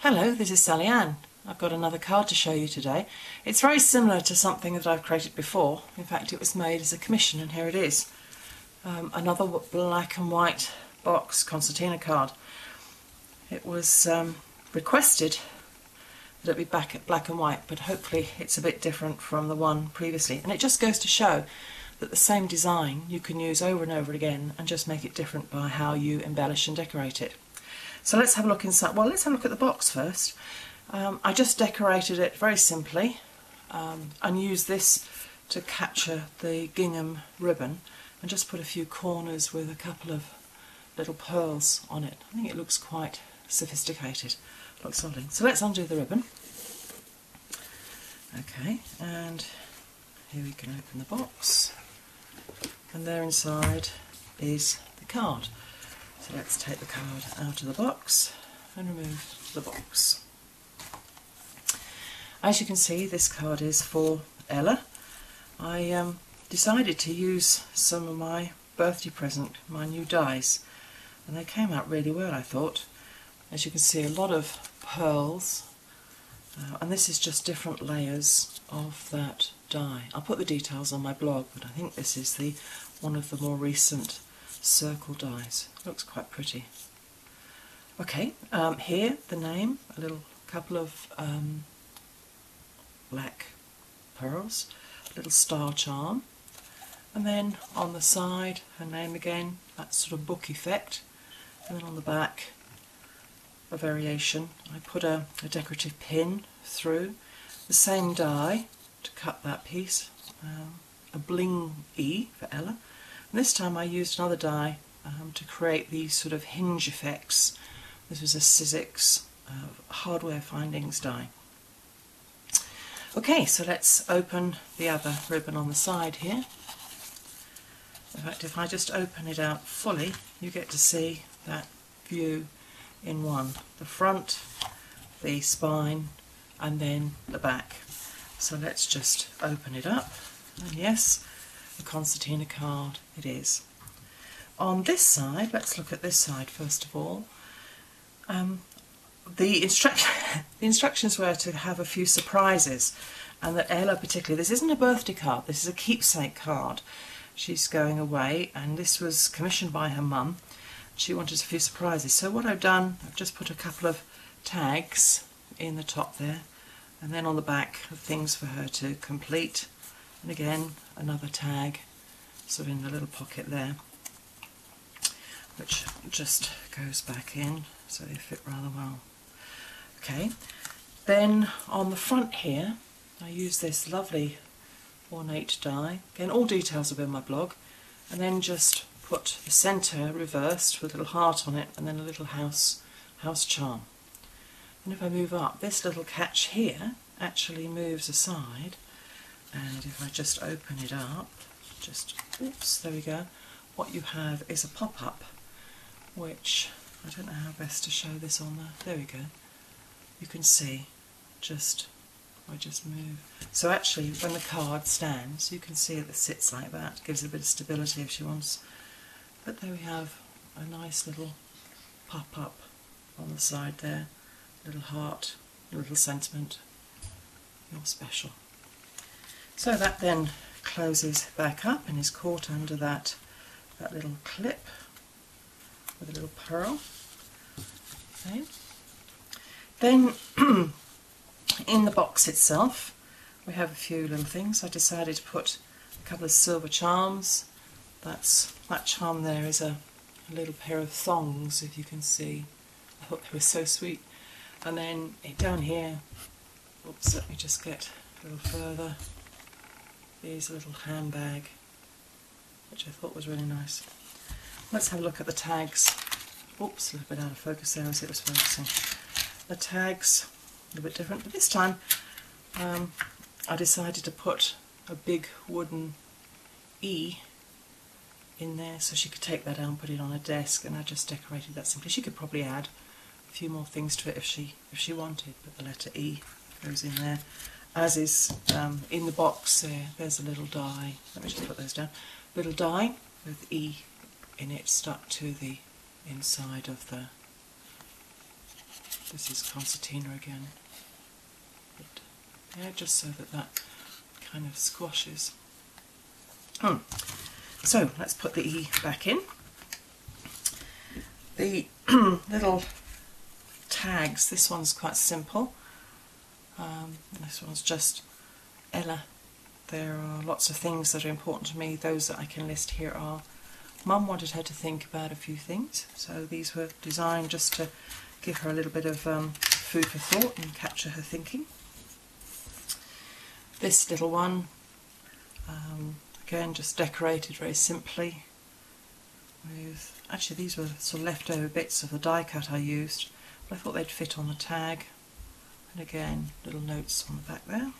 Hello, this is Sally Ann. I've got another card to show you today. It's very similar to something that I've created before. In fact, it was made as a commission, and here it is. Another black and white box concertina card. It was requested that it be black and white, but hopefully it's a bit different from the one previously. And it just goes to show that the same design you can use over and over again and just make it different by how you embellish and decorate it. So let's have a look inside. Well, let's have a look at the box first. I just decorated it very simply and used this to capture the gingham ribbon and just put a few corners with a couple of little pearls on it. I think it looks quite sophisticated. Looks lovely. So let's undo the ribbon. Okay, and here we can open the box, and there inside is the card. So let's take the card out of the box and remove the box. As you can see, this card is for Ella. I decided to use some of my birthday present, my new dies, and they came out really well, I thought. As you can see, a lot of pearls, and this is just different layers of that die. I'll put the details on my blog, but I think this is one of the more recent circle dies. Looks quite pretty. Okay, here the name, a couple of black pearls, a little star charm, and then on the side her name again, that sort of book effect, and then on the back a variation. I put a decorative pin through the same die to cut that piece, a bling E for Ella. And this time I used another die to create these sort of hinge effects. This was a Sizzix hardware findings die. Okay, so let's open the other ribbon on the side here. In fact, if I just open it out fully, you get to see that view in one. The front, the spine, and then the back. So let's just open it up, and yes, a concertina card it is. On this side, let's look at this side first of all. The instructions were to have a few surprises, and that Ella particularly, this isn't a birthday card, this is a keepsake card. She's going away, and this was commissioned by her mum. She wanted a few surprises, so what I've done, I've just put a couple of tags in the top there, and then on the back things for her to complete, and again another tag sort of in the little pocket there, which just goes back in, so they fit rather well. Okay, then on the front here I use this lovely ornate die, again all details will be in my blog, and then just put the centre reversed with a little heart on it, and then a little house charm. And if I move up, this little catch here actually moves aside, and if I just open it up, oops, there we go, what you have is a pop-up, which, I don't know how best to show this on there we go, you can see, I just move. So actually when the card stands, you can see it sits like that, gives it a bit of stability if she wants. But there we have a nice little pop-up on the side there, little heart, a little sentiment, you're special. So that then closes back up and is caught under that little clip with a little pearl. Okay. Then in the box itself we have a few little things. I decided to put a couple of silver charms. That charm there is a little pair of thongs, if you can see. I thought they were so sweet. And then down here, oops, let me just get a little further, is a little handbag, which I thought was really nice. Let's have a look at the tags. Oops, a little bit out of focus there as it was focusing. The tags, a little bit different, but this time I decided to put a big wooden E in there so she could take that out and put it on her desk, and I just decorated that simply. She could probably add a few more things to it if she wanted, but the letter E goes in there, as is in the box there. There's a little die, let me just put those down, little die with E in it stuck to the inside of the This is Concertina again. But, yeah, just so that that kind of squashes. So let's put the E back in. The little tags, this one's quite simple. This one's just Ella. There are lots of things that are important to me. Those that I can list here are: Mum wanted her to think about a few things, so these were designed just to give her a little bit of food for thought and capture her thinking. This little one, again, just decorated very simply with, actually these were sort of leftover bits of the die cut I used, but I thought they'd fit on the tag. And again, little notes on the back there.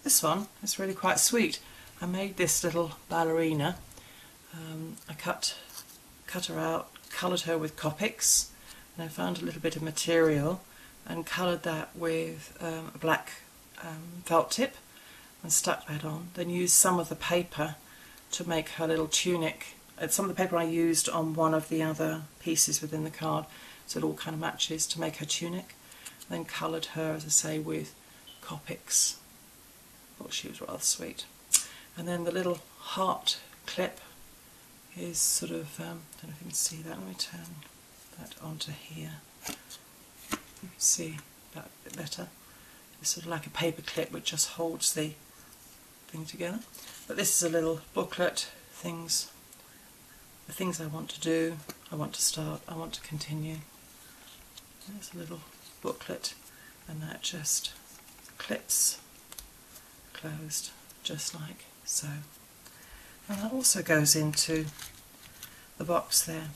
This one is really quite sweet. I made this little ballerina. I cut her out, coloured her with Copics, and I found a little bit of material and coloured that with a black felt tip and stuck that on. Then used some of the paper to make her little tunic. Some of the paper I used on one of the other pieces within the card, so it all kind of matches, to make her tunic. Then coloured her, as I say, with Copics. Thought she was rather sweet. And then the little heart clip is sort of, I don't know if you can see that, let me turn that onto here. You can see that a bit better. It's sort of like a paper clip which just holds the thing together. But this is a little booklet, the things I want to do, I want to start, I want to continue. There's a little booklet, and that just clips closed just like so. And that also goes into the box there.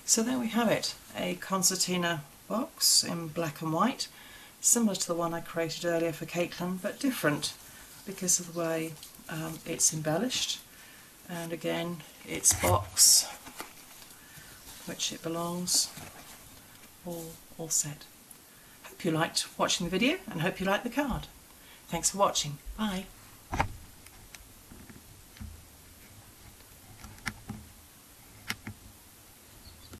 So there we have it, a Concertina box in black and white, similar to the one I created earlier for Caitlin, but different because of the way it's embellished. And again, its box, which it belongs, all set. Hope you liked watching the video and hope you liked the card. Thanks for watching. Bye.